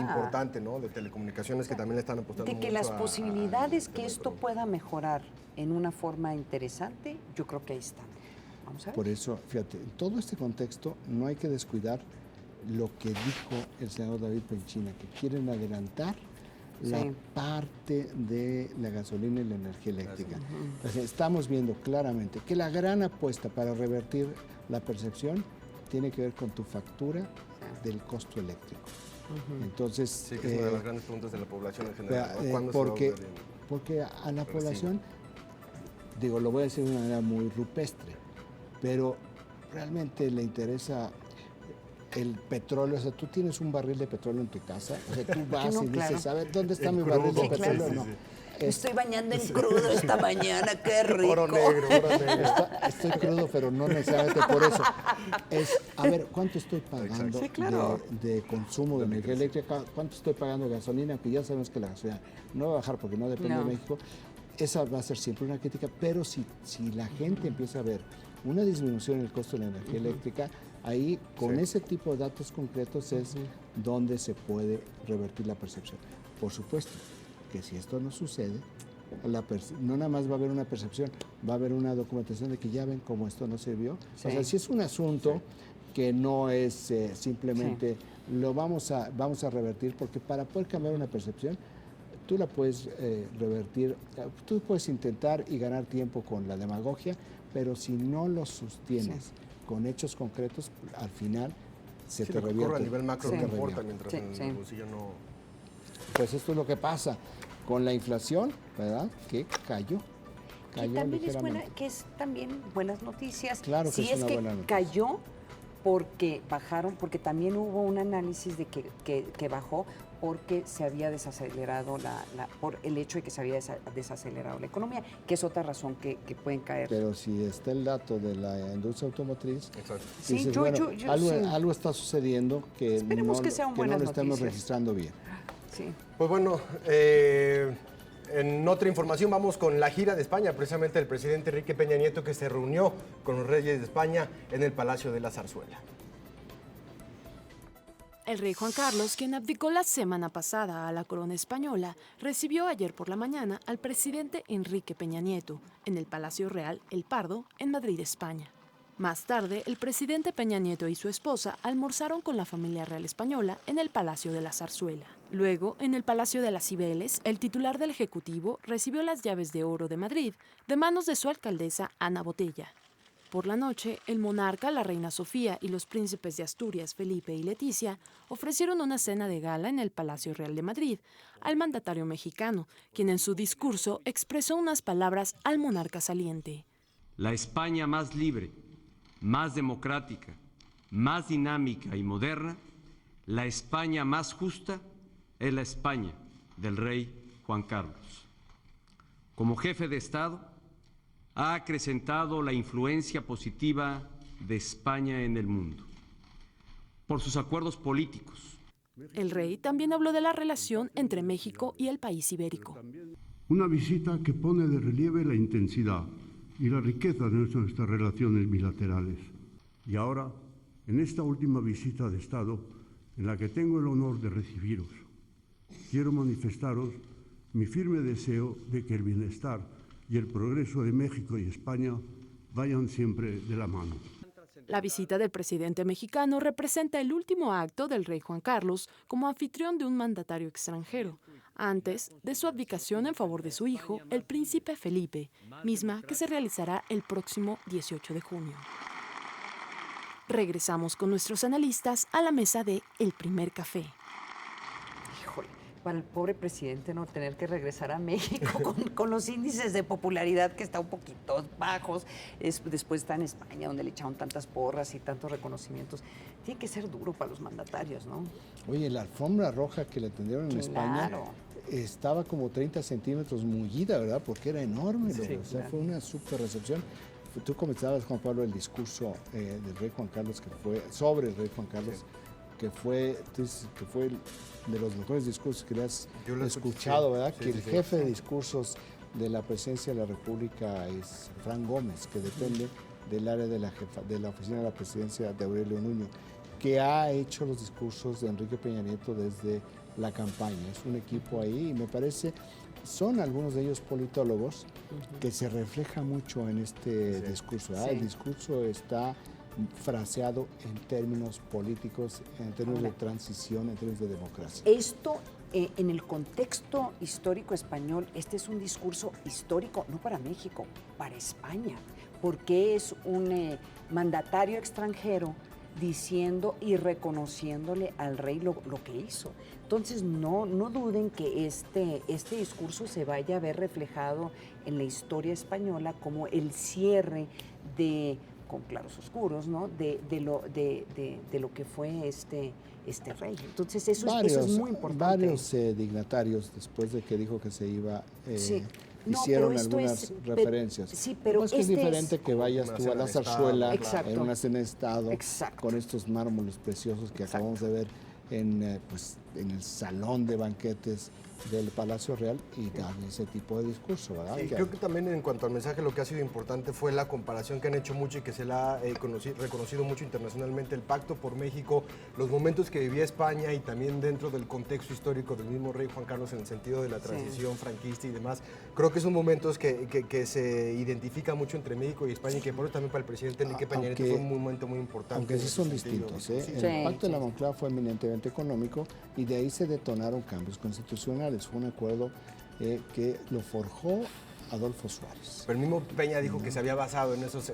importante, ¿no? De telecomunicaciones, que también le están apostando de que mucho las posibilidades que esto pueda mejorar en una forma interesante, yo creo que ahí están. Vamos a ver. Por eso, fíjate, en todo este contexto no hay que descuidar lo que dijo el senador David Penchina, que quieren adelantar la parte de la gasolina y la energía eléctrica. Entonces, estamos viendo claramente que la gran apuesta para revertir la percepción tiene que ver con tu factura del costo eléctrico. Entonces, sí, que es una de las grandes preguntas de la población en general. Porque a la población, digo, lo voy a decir de una manera muy rupestre, pero realmente le interesa el petróleo. O sea, tú tienes un barril de petróleo en tu casa, o sea, tú vas y dices, a ver, ¿dónde está mi barril de petróleo? No. Me estoy bañando en crudo esta mañana, qué rico. Oro negro. Estoy crudo, pero no necesariamente por eso. A ver, ¿cuánto estoy pagando de consumo de energía eléctrica? ¿Cuánto estoy pagando de gasolina? Que ya sabemos que la gasolina no va a bajar porque no depende de México. Esa va a ser siempre una crítica, pero si la gente empieza a ver una disminución en el costo de la energía eléctrica, ahí con ese tipo de datos concretos es donde se puede revertir la percepción. Por supuesto que si esto no sucede, no nada más va a haber una percepción, va a haber una documentación de que ya ven cómo esto no sirvió. O sea, si es un asunto que no es simplemente lo vamos a revertir, porque para poder cambiar una percepción, tú la puedes revertir, tú puedes intentar y ganar tiempo con la demagogia, pero si no lo sostienes con hechos concretos, al final se te revierte. A nivel macro no importa, mientras en el bolsillo no... Pues esto es lo que pasa con la inflación, ¿verdad? Que cayó que también es también buenas noticias. Claro que es una buena noticia. Cayó porque bajaron, porque también hubo un análisis de que bajó porque se había desacelerado por el hecho de que se había desacelerado la economía, que es otra razón que pueden caer. Pero si está el dato de la industria automotriz, sí, dices, algo está sucediendo que esperemos que sean buenas no lo estamos noticias. registrando bien. Sí. Pues bueno, en otra información vamos con la gira de España, precisamente el presidente Enrique Peña Nieto, que se reunió con los reyes de España en el Palacio de la Zarzuela. El rey Juan Carlos, quien abdicó la semana pasada a la corona española, recibió ayer por la mañana al presidente Enrique Peña Nieto en el Palacio Real El Pardo, en Madrid, España. Más tarde, el presidente Peña Nieto y su esposa almorzaron con la familia real española en el Palacio de la Zarzuela. Luego, en el Palacio de las Cibeles, el titular del Ejecutivo recibió las llaves de oro de Madrid de manos de su alcaldesa Ana Botella. Por la noche, el monarca, la reina Sofía y los príncipes de Asturias, Felipe y Leticia, ofrecieron una cena de gala en el Palacio Real de Madrid al mandatario mexicano, quien en su discurso expresó unas palabras al monarca saliente. La España más libre, más democrática, más dinámica y moderna, la España más justa es la España del rey Juan Carlos. Como jefe de Estado, ha acrecentado la influencia positiva de España en el mundo, por sus acuerdos políticos. El rey también habló de la relación entre México y el país ibérico. Una visita que pone de relieve la intensidad y la riqueza de nuestras relaciones bilaterales. Y ahora, en esta última visita de Estado, en la que tengo el honor de recibiros, quiero manifestaros mi firme deseo de que el bienestar y el progreso de México y España vayan siempre de la mano. La visita del presidente mexicano representa el último acto del rey Juan Carlos como anfitrión de un mandatario extranjero, antes de su abdicación en favor de su hijo, el príncipe Felipe, misma que se realizará el próximo 18 de junio. Regresamos con nuestros analistas a la mesa de El Primer Café. Híjole, para el pobre presidente no tener que regresar a México con los índices de popularidad que están un poquito bajos, después está en España donde le echaron tantas porras y tantos reconocimientos. Tiene que ser duro para los mandatarios, ¿no? Oye, la alfombra roja que le tendieron en España estaba como 30 centímetros mullida, ¿verdad? Porque era enorme. Sí, o sea, fue una súper recepción. tú comentabas, Juan Pablo, el discurso del rey Juan Carlos, que fue sobre el rey Juan Carlos, que fue de los mejores discursos que le has escuchado, ¿verdad? Que el jefe de discursos de la presidencia de la República es Fran Gómez, que depende del área de la oficina de la presidencia de Aurelio Nuño, que ha hecho los discursos de Enrique Peña Nieto desde la campaña. Es un equipo ahí y me parece, son algunos de ellos politólogos, que se refleja mucho en este discurso, ¿verdad? El discurso está fraseado en términos políticos, en términos de transición, en términos de democracia. Esto, en el contexto histórico español, este es un discurso histórico, no para México, para España, porque es un mandatario extranjero diciendo y reconociéndole al rey lo que hizo. Entonces, no duden que este discurso se vaya a ver reflejado en la historia española como el cierre con claros oscuros, ¿no? de lo que fue este rey. Entonces, eso es muy importante. Varios dignatarios, después de que dijo que se iba, hicieron algunas referencias. Sí, pero es que es diferente que vayas tú a la zarzuela, en una cena de Estado, Exacto. con estos mármoles preciosos que acabamos de ver en el salón de banquetes del Palacio Real y dar ese tipo de discurso, ¿verdad? Sí, creo que también en cuanto al mensaje lo que ha sido importante fue la comparación que han hecho mucho y que se la ha reconocido mucho internacionalmente, el Pacto por México, los momentos que vivía España y también dentro del contexto histórico del mismo rey Juan Carlos en el sentido de la transición franquista y demás. Creo que son momentos que se identifican mucho entre México y España y que por eso también para el presidente Enrique Peña Nieto fue un momento muy importante. Aunque sí son distintos, ¿eh? El Pacto de la Moncloa fue eminentemente económico y de ahí se detonaron cambios constitucionales. Fue un acuerdo que lo forjó Adolfo Suárez. Pero el mismo Peña dijo que se había basado en estos...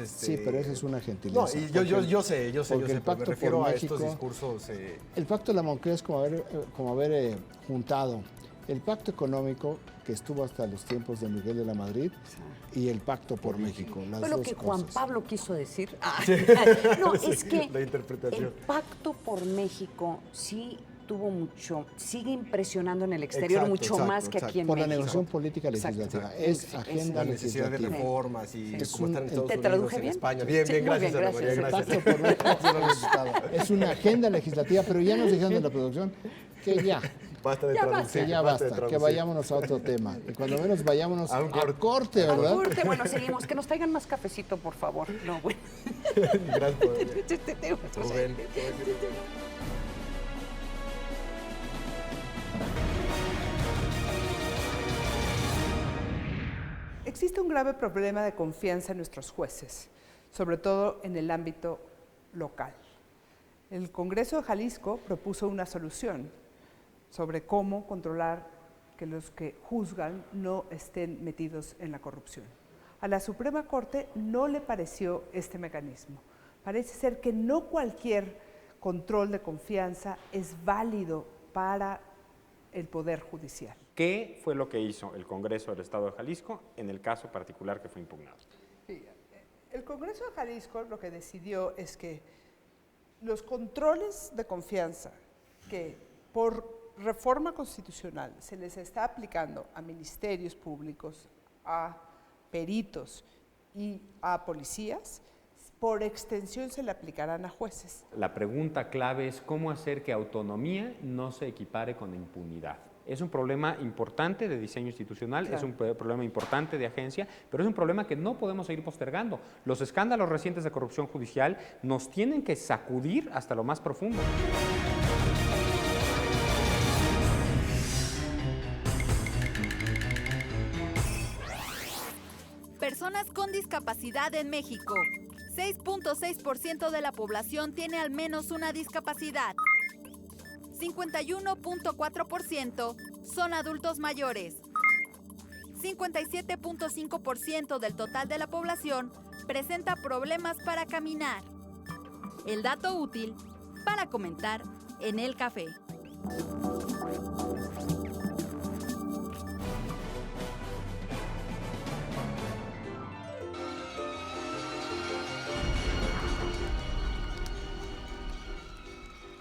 Sí, pero esa es una gentileza. No, y yo sé, el Pacto me refiero por a México, estos discursos... El Pacto de la Moncloa es como haber juntado el Pacto Económico, que estuvo hasta los tiempos de Miguel de la Madrid, y el Pacto por México. Fue lo que Juan Pablo quiso decir. No, es que la interpretación. El Pacto por México sí tuvo sigue impresionando en el exterior más que aquí en México. Por la negociación política legislativa. Es agenda la necesidad legislativa. de reformas y cómo están en Estados ¿Te Unidos, traduje en bien? España. Bien, gracias, Ana María, gracias. Pacto por México es una agenda legislativa, pero ya nos dijeron de la producción que ya. Basta de traducir. Que ya basta, que vayámonos a otro tema. Y cuando menos vayámonos a corte, ¿verdad? A corte, bueno, seguimos. Que nos traigan más cafecito, por favor. No, bueno. Gracias por Rubén. Existe un grave problema de confianza en nuestros jueces, sobre todo en el ámbito local. El Congreso de Jalisco propuso una solución sobre cómo controlar que los que juzgan no estén metidos en la corrupción. A la Suprema Corte no le pareció este mecanismo. Parece ser que no cualquier control de confianza es válido para el Poder Judicial. ¿Qué fue lo que hizo el Congreso del Estado de Jalisco en el caso particular que fue impugnado? Sí, el Congreso de Jalisco lo que decidió es que los controles de confianza que por reforma constitucional se les está aplicando a ministerios públicos, a peritos y a policías, por extensión se le aplicarán a jueces. La pregunta clave es cómo hacer que autonomía no se equipare con impunidad. Es un problema importante de diseño institucional, claro. Es un problema importante de agencia, pero es un problema que no podemos seguir postergando. Los escándalos recientes de corrupción judicial nos tienen que sacudir hasta lo más profundo. Personas con discapacidad en México. 6.6% de la población tiene al menos una discapacidad. 51.4% son adultos mayores. 57.5% del total de la población presenta problemas para caminar. El dato útil para comentar en el café.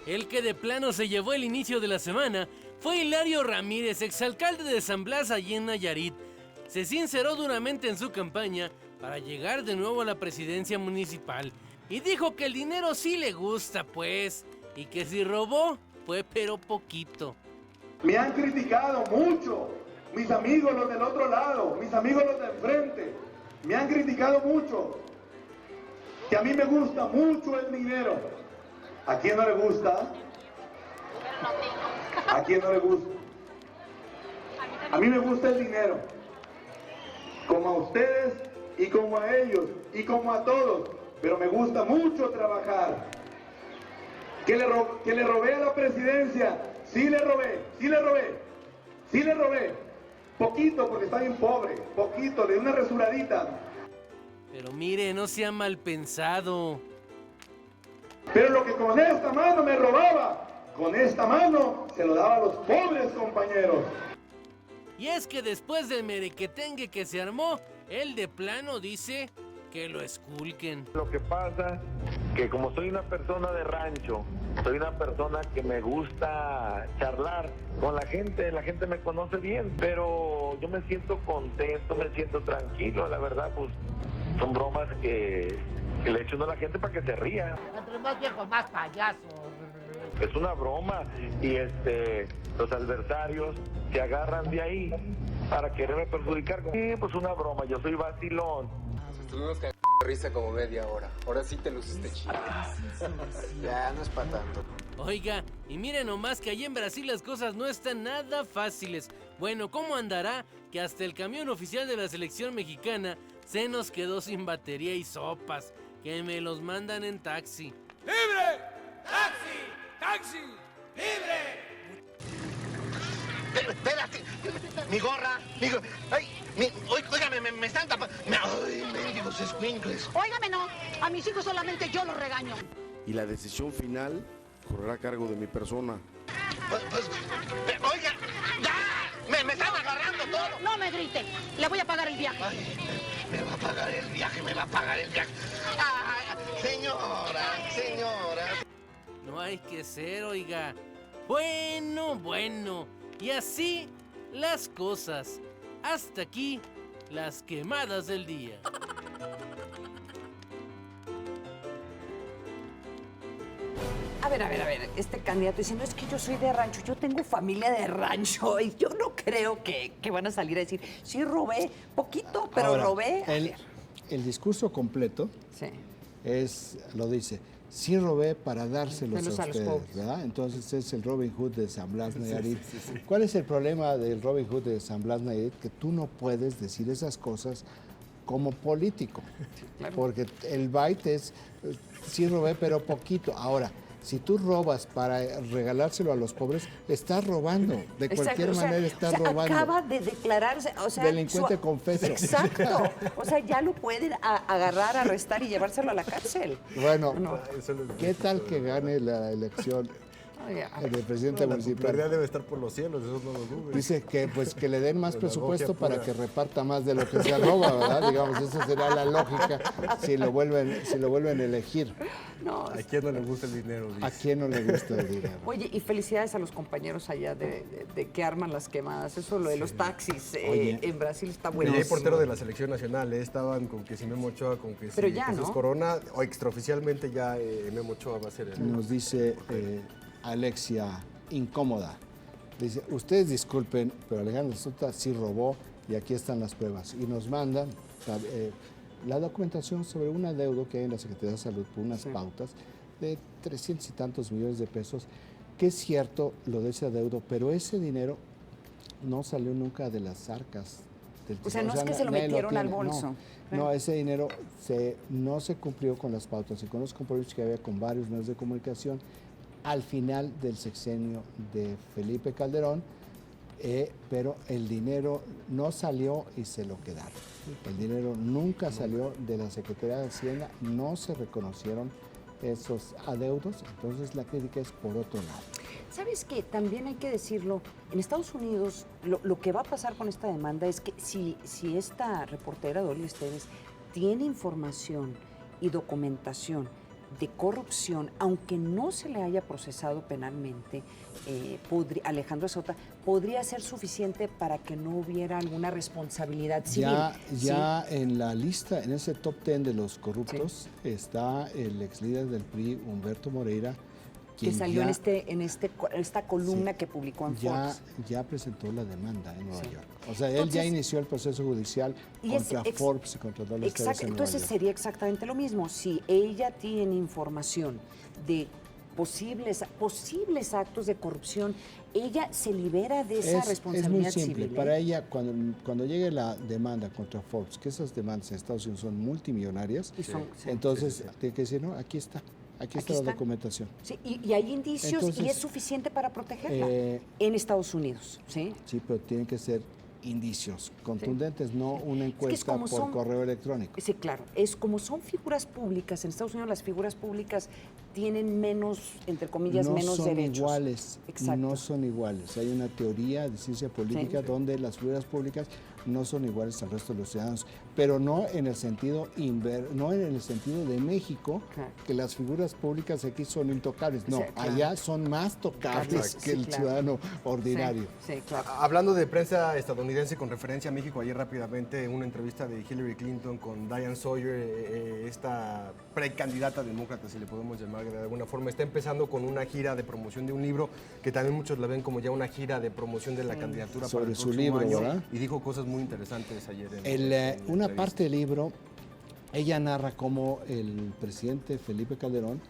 El que de plano se llevó el inicio de la semana fue Hilario Ramírez, exalcalde de San Blas allí en Nayarit. Se sinceró duramente en su campaña para llegar de nuevo a la presidencia municipal. Y dijo que el dinero sí le gusta, pues, y que si robó, fue pero poquito. Me han criticado mucho, mis amigos los del otro lado, mis amigos los de enfrente, me han criticado mucho, que a mí me gusta mucho el dinero. ¿A quién no le gusta? ¿A quién no le gusta? A mí me gusta el dinero, como a ustedes y como a ellos y como a todos, pero me gusta mucho trabajar. Que le robé a la presidencia, sí le robé, poquito porque está bien pobre, poquito, le di una resuradita. Pero mire, no sea mal pensado. Pero lo que con esta mano me robaba, con esta mano se lo daba a los pobres compañeros. Y es que después del merequetengue que se armó, él de plano dice que lo esculquen. Lo que pasa que como soy una persona de rancho, soy una persona que me gusta charlar con la gente me conoce bien, pero yo me siento contento, me siento tranquilo, la verdad, pues son bromas que le echo a la gente para que se ría. Entre más viejo, más payaso. Es una broma y los adversarios se agarran de ahí para quererme perjudicar. Pues una broma, yo soy vacilón. Estuvimos con risa como media hora. Ahora sí te luciste chido. Ya, no es para tanto. Oiga, y miren nomás que allí en Brasil las cosas no están nada fáciles. Bueno, ¿cómo andará que hasta el camión oficial de la selección mexicana se nos quedó sin batería y sopas? Que me los mandan en taxi. ¡Libre! ¡Taxi! ¡Taxi! ¡Libre! Espérate, mi gorra, ay, óigame, me están tapando. Ay, mendigos escuincles. Óigame, no, a mis hijos solamente yo los regaño. Y la decisión final correrá a cargo de mi persona. Oiga, ya, me están agarrando todo. No me grite, le voy a pagar el viaje. Ay, me va a pagar el viaje. Ay, señora. No hay que ser, oiga. Bueno. Y así las cosas. Hasta aquí las quemadas del día. A ver, este candidato dice, no, es que yo soy de rancho, yo tengo familia de rancho y yo no creo que van a salir a decir, sí robé poquito, pero ahora, robé. El discurso completo lo dice, sí robé para dárselos a ustedes, ¿verdad? Entonces es el Robin Hood de San Blas Nayarit. Sí. ¿Cuál es el problema del Robin Hood de San Blas Nayarit? Que tú no puedes decir esas cosas como político, porque el bait es, sí robé, pero poquito. Ahora, si tú robas para regalárselo a los pobres, estás robando. De cualquier manera estás robando. Acaba de declararse, delincuente confeso. Exacto. O sea, ya lo pueden agarrar, arrestar y llevárselo a la cárcel. Bueno, ¿qué tal que gane la elección el presidente municipal? La prioridad debe estar por los cielos, eso no lo dudes. Dice que le den más presupuesto para que reparta más de lo que se roba, ¿verdad? Digamos, esa será la lógica si lo vuelven a elegir. No, ¿A quién no le gusta el dinero? Dice. ¿A quién no le gusta el dinero? Oye, y felicidades a los compañeros allá de que arman las quemadas. Eso, lo de los taxis en Brasil está bueno. Y hay portero de la selección nacional, estaban con que si Memo Ochoa, con que pero si ya, Jesús ¿no? Corona, o extraoficialmente ya Memo Ochoa va a ser el... Nos dice Alexia, incómoda. Dice, ustedes disculpen, pero Alejandro Soto sí robó y aquí están las pruebas. Y nos mandan la documentación sobre un adeudo que hay en la Secretaría de Salud por unas pautas de 300 y tantos millones de pesos, que es cierto lo de ese adeudo, pero ese dinero no salió nunca de las arcas del O sea, no es que se lo metieron al bolso. No, ese dinero no se cumplió con las pautas y con los compromisos que había con varios medios de comunicación al final del sexenio de Felipe Calderón, pero el dinero no salió y se lo quedaron. El dinero nunca salió de la Secretaría de Hacienda, no se reconocieron esos adeudos, entonces la crítica es por otro lado. ¿Sabes qué? También hay que decirlo, en Estados Unidos lo que va a pasar con esta demanda es que si esta reportera, Dolly Esteves, tiene información y documentación de corrupción, aunque no se le haya procesado penalmente, Alejandro Azota, podría ser suficiente para que no hubiera alguna responsabilidad civil. Ya en la lista, en ese top 10 de los corruptos, está el ex líder del PRI, Humberto Moreira, que salió en esta columna que publicó en Forbes. Ya presentó la demanda en Nueva York. O sea, él ya inició el proceso judicial contra Forbes y contra todos los estados en Nueva Entonces York. sería exactamente lo mismo. Si ella tiene información de posibles actos de corrupción, ella se libera de esa responsabilidad es muy simple. civil. Para ella, cuando llegue la demanda contra Forbes, que esas demandas en Estados Unidos son multimillonarias, entonces tiene que decir, no, aquí está la documentación. Sí, y hay indicios. Entonces, y es suficiente para protegerla en Estados Unidos. Sí, pero tienen que ser indicios contundentes, no una encuesta por correo electrónico. Sí, claro. Es como son figuras públicas. En Estados Unidos las figuras públicas tienen menos, entre comillas, menos derechos. No son iguales. Hay una teoría de ciencia política donde las figuras públicas no son iguales al resto de los ciudadanos, pero no en el sentido de México, que las figuras públicas aquí son intocables. No, allá son más tocables que el ciudadano ordinario. Hablando de prensa estadounidense con referencia a México, ayer rápidamente una entrevista de Hillary Clinton con Diane Sawyer, esta precandidata demócrata, si le podemos llamar de alguna forma, está empezando con una gira de promoción de un libro que también muchos la ven como ya una gira de promoción de la candidatura sobre para el su próximo libro, año, ¿verdad? Y dijo cosas muy interesantes ayer. Una parte del libro, ella narra cómo el presidente Felipe Calderón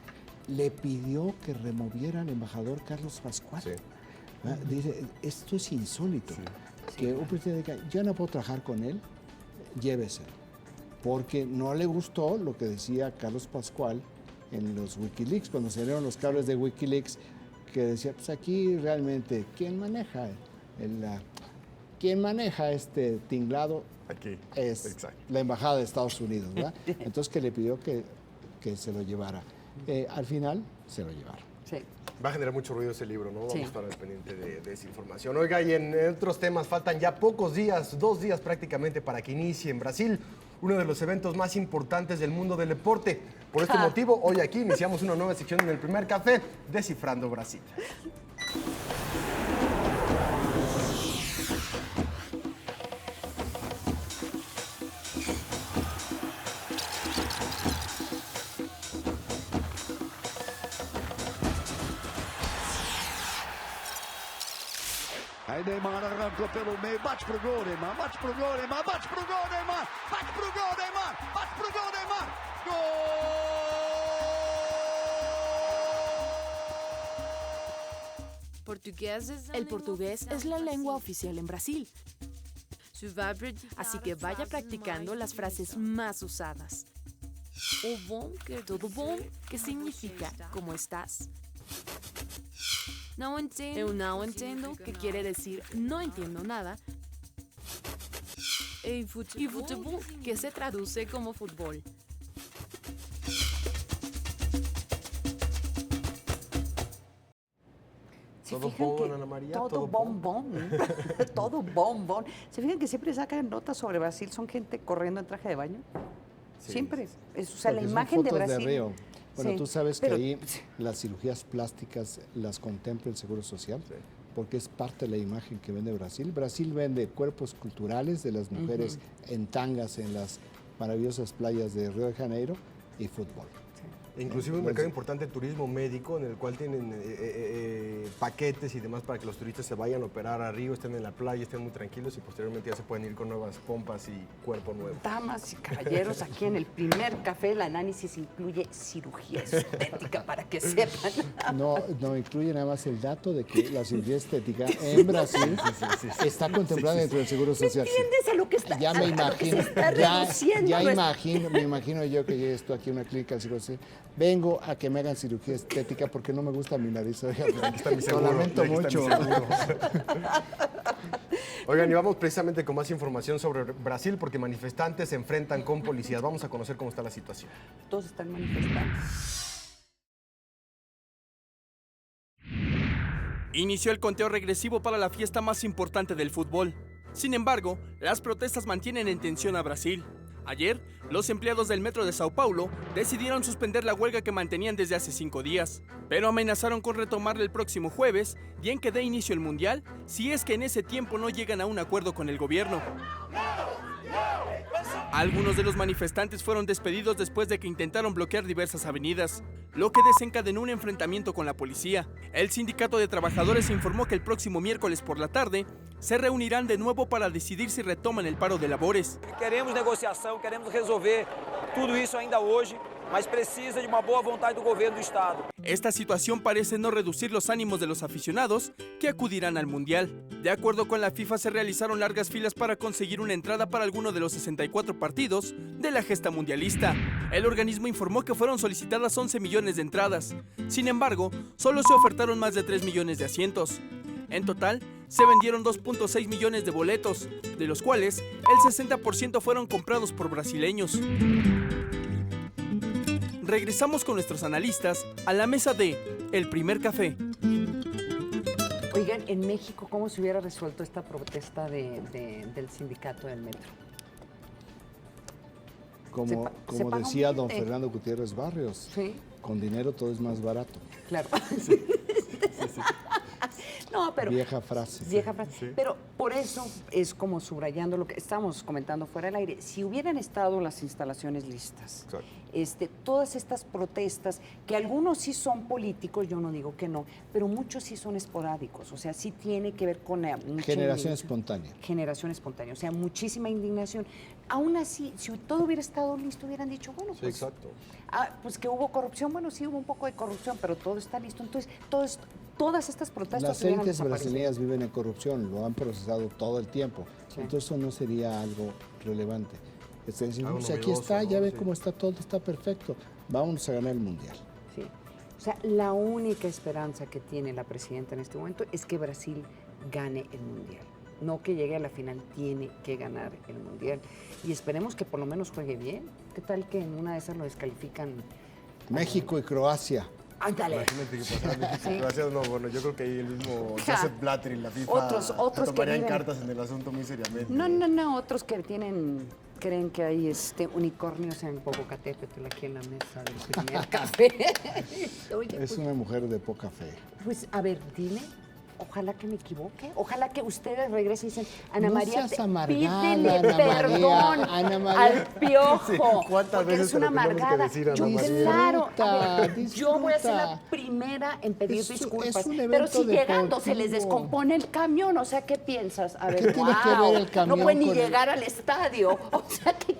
le pidió que removiera al embajador Carlos Pascual. Dice, esto es insólito, que un presidente diga, yo no puedo trabajar con él, lléveselo, porque no le gustó lo que decía Carlos Pascual en los Wikileaks, cuando salieron los cables de Wikileaks, que decía, pues aquí realmente, ¿quién maneja este tinglado? Aquí es la embajada de Estados Unidos, ¿verdad? Entonces que le pidió que se lo llevara. Al final se lo llevaron. Va a generar mucho ruido ese libro, ¿no? Vamos a estar al pendiente de esa información. Oiga, y en otros temas faltan ya pocos días, 2 días prácticamente para que inicie en Brasil uno de los eventos más importantes del mundo del deporte. Por este motivo, hoy aquí iniciamos una nueva sección en el primer café, Descifrando Brasil. Aí Neymar arrancou pelo meio, bate pro gol, Neymar, bate pro gol, Neymar, bate pro gol, Neymar, bate pro gol, Neymar, bate pro gol, Neymar, El portugués es la lengua oficial en Brasil. Así que vaya practicando las frases más usadas. O bom, todo bom, que significa ¿cómo estás? Eu não entendo, que quiere decir no entiendo nada. Y futebol, que se traduce como fútbol. Todo bon, Ana María. Todo bombón. Todo bombón. ¿Se fijan que siempre sacan notas sobre Brasil? ¿Son gente corriendo en traje de baño? Siempre. O sea, la imagen de Brasil. De Río. Bueno, tú sabes que ahí las cirugías plásticas las contempla el Seguro Social, porque es parte de la imagen que vende Brasil. Brasil vende cuerpos culturales de las mujeres en tangas en las maravillosas playas de Río de Janeiro y fútbol. Inclusive un mercado importante de turismo médico en el cual tienen paquetes y demás para que los turistas se vayan a operar a Río, estén en la playa, estén muy tranquilos y posteriormente ya se pueden ir con nuevas pompas y cuerpo nuevo. Damas y caballeros, aquí en el primer café el análisis incluye cirugía estética para que sepan. No incluye nada más el dato de que la cirugía estética en Brasil está contemplada dentro del Seguro Social. ¿Entiendes a lo que está? Ya me imagino, me imagino yo que llegue esto aquí a una clínica del Seguro Social. Vengo a que me hagan cirugía estética porque no me gusta mi nariz. Oigan, lo lamento mucho. Oigan, y vamos precisamente con más información sobre Brasil porque manifestantes se enfrentan con policías. Vamos a conocer cómo está la situación. Todos están manifestando. Inició el conteo regresivo para la fiesta más importante del fútbol. Sin embargo, las protestas mantienen en tensión a Brasil. Ayer, los empleados del Metro de Sao Paulo decidieron suspender la huelga que mantenían desde hace 5 días, pero amenazaron con retomarla el próximo jueves, día en que dé inicio el Mundial, si es que en ese tiempo no llegan a un acuerdo con el gobierno. Algunos de los manifestantes fueron despedidos después de que intentaron bloquear diversas avenidas, lo que desencadenó un enfrentamiento con la policía. El sindicato de trabajadores informó que el próximo miércoles por la tarde se reunirán de nuevo para decidir si retoman el paro de labores. Queremos negociação, queremos resolver tudo isso ainda hoje, mas precisa de uma boa vontade do governo do estado. Esta situación parece no reducir los ánimos de los aficionados que acudirán al Mundial. De acuerdo con la FIFA, se realizaron largas filas para conseguir una entrada para alguno de los 64 partidos de la gesta mundialista. El organismo informó que fueron solicitadas 11 millones de entradas. Sin embargo, solo se ofertaron más de 3 millones de asientos. En total, se vendieron 2.6 millones de boletos, de los cuales el 60% fueron comprados por brasileños. Regresamos con nuestros analistas a la mesa de El Primer Café. Oigan, en México, ¿cómo se hubiera resuelto esta protesta del sindicato del metro? Como decía don Fernando Gutiérrez Barrios, ¿sí? Con dinero todo es más barato. Claro. Sí. No, pero vieja frase. Vieja frase. Sí. Pero por eso es como subrayando lo que estábamos comentando fuera del aire. Si hubieran estado las instalaciones listas, todas estas protestas, que algunos sí son políticos, yo no digo que no, pero muchos sí son esporádicos. O sea, sí tiene que ver con generación espontánea. Generación espontánea. O sea, muchísima indignación. Aún así, si todo hubiera estado listo, hubieran dicho, bueno, pues, sí, exacto. Pues que hubo corrupción. Bueno, sí hubo un poco de corrupción, pero todo está listo. Entonces, todas estas protestas. Las élites brasileñas viven en corrupción, lo han procesado todo el tiempo. Sí. Entonces eso no sería algo relevante. Aquí está, ¿no? Ya ve cómo está todo, está perfecto. Vámonos a ganar el Mundial. Sí. O sea, la única esperanza que tiene la presidenta en este momento es que Brasil gane el Mundial. No que llegue a la final, tiene que ganar el Mundial. Y esperemos que por lo menos juegue bien. ¿Qué tal que en una de esas lo descalifican? México y Croacia. Ándale. Imagínate que pasara México y Croacia. No, bueno, yo creo que ahí el mismo Josep Blatter y la FIFA otros tomarían cartas en el asunto muy seriamente. No, otros que creen que hay unicornios en Popocatépetl aquí en la mesa del primer café. Oye, es una mujer de poca fe. Pues, a ver, dile. Ojalá que me equivoque. Ojalá que ustedes regresen y dicen, Ana no María, pídele perdón al Piojo. Sí, ¿cuántas veces es una amargada? Claro, yo voy a ser la primera en pedir disculpas. Pero si llegando se les descompone el camión, o sea, ¿qué piensas? A ver, ¿qué tiene que ver el camión? No puede ni llegar al estadio. O sea, ¿qué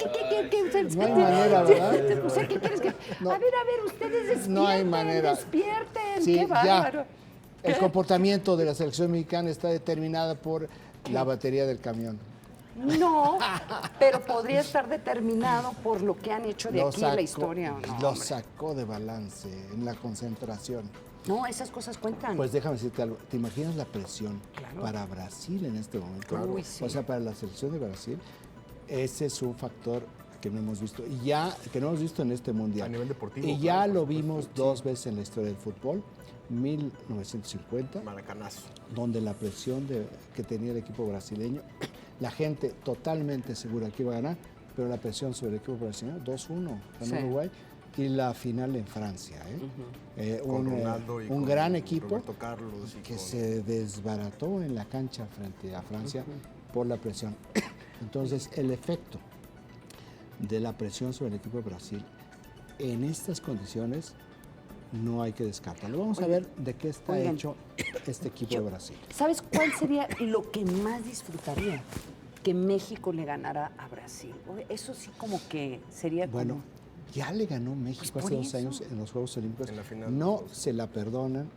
no hay manera, ¿verdad? O sea, ¿qué quieres que...? No. A ver, ustedes despierten, no hay manera. Despierten. Sí, qué bárbaro. Ya. El comportamiento de la selección mexicana está determinada por la batería del camión. No, pero podría estar determinado por lo que han hecho de aquí en la historia. No, lo sacó de balance en la concentración. No, esas cosas cuentan. Pues déjame decirte algo. ¿Te imaginas la presión para Brasil en este momento? Claro. Uy, sí. O sea, para la selección de Brasil, ese es un factor que no hemos visto. Y ya, que no hemos visto en este Mundial. A nivel deportivo. Y ya lo vimos dos veces en la historia del fútbol. 1950, Maracanazo, donde la presión que tenía el equipo brasileño, la gente totalmente segura que iba a ganar, pero la presión sobre el equipo brasileño, 2-1 en Uruguay, y la final en Francia. Un gran equipo que se desbarató en la cancha frente a Francia por la presión. Entonces, el efecto de la presión sobre el equipo de Brasil en estas condiciones no hay que descartarlo. Vamos a ver de qué está hecho este equipo de Brasil. ¿Sabes cuál sería lo que más disfrutaría? Que México le ganara a Brasil. Eso sí como que sería bueno, ya le ganó México hace 2 años en los Juegos Olímpicos. En la final, no se la perdonan.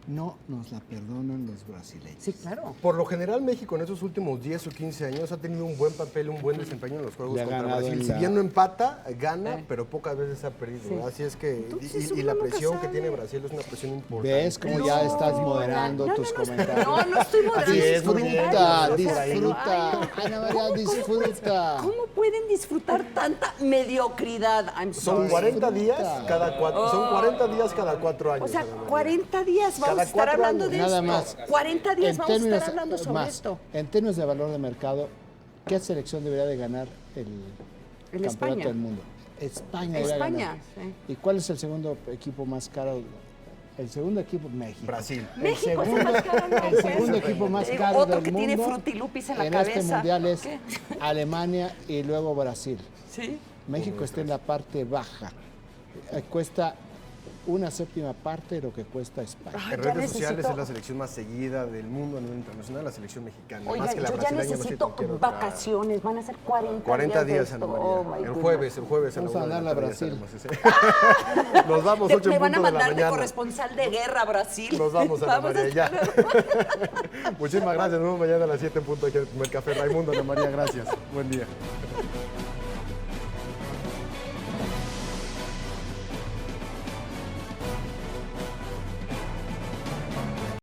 No nos la perdonan los brasileños. Sí, claro. Por lo general, México en esos últimos 10 o 15 años ha tenido un buen papel, un buen desempeño en los Juegos contra Brasil. Si bien no empata, gana, pero pocas veces ha perdido. Sí. Así es que, y la presión que tiene Brasil es una presión importante. ¿Ves cómo ya estás moderando tus comentarios? No estoy Disfruta. moderando. Ana María, disfruta. ¿Cómo pueden disfrutar tanta mediocridad? Son 40 días cada 4. Son 40 días cada 4 años. O sea, 40 días vamos a estar hablando de nada esto. Más. 40 días vamos a estar hablando sobre esto. En términos de valor de mercado, ¿qué selección debería de ganar El campeonato España. del mundo. España iba a España, ganar. sí. ¿Y cuál es el segundo equipo más caro? El segundo equipo, México. Brasil. México es el más caro, no, el segundo equipo más caro otro del que mundo tiene frutilupis en la en cabeza. este mundial es ¿Qué? Alemania y luego Brasil. Sí. México está en la parte baja. Cuesta una séptima parte de lo que cuesta España. En redes sociales es la selección más seguida del mundo a nivel internacional, la selección mexicana. Oiga, más que la yo ya brasileña, no sé necesito cualquier otra. vacaciones, van a ser 40 días, de Ana esto. María. Oh, my el goodness. jueves. Vamos a mandar a Brasil. Nos vamos 8 Me en van a punto de la mandar de mañana. corresponsal de guerra a Brasil. Nos vamos, Ana Vamos María, ya. Muchísimas gracias. Nos vemos mañana a las 7 en punto aquí en el Primer Café. Raimundo, Ana María, gracias. Buen día.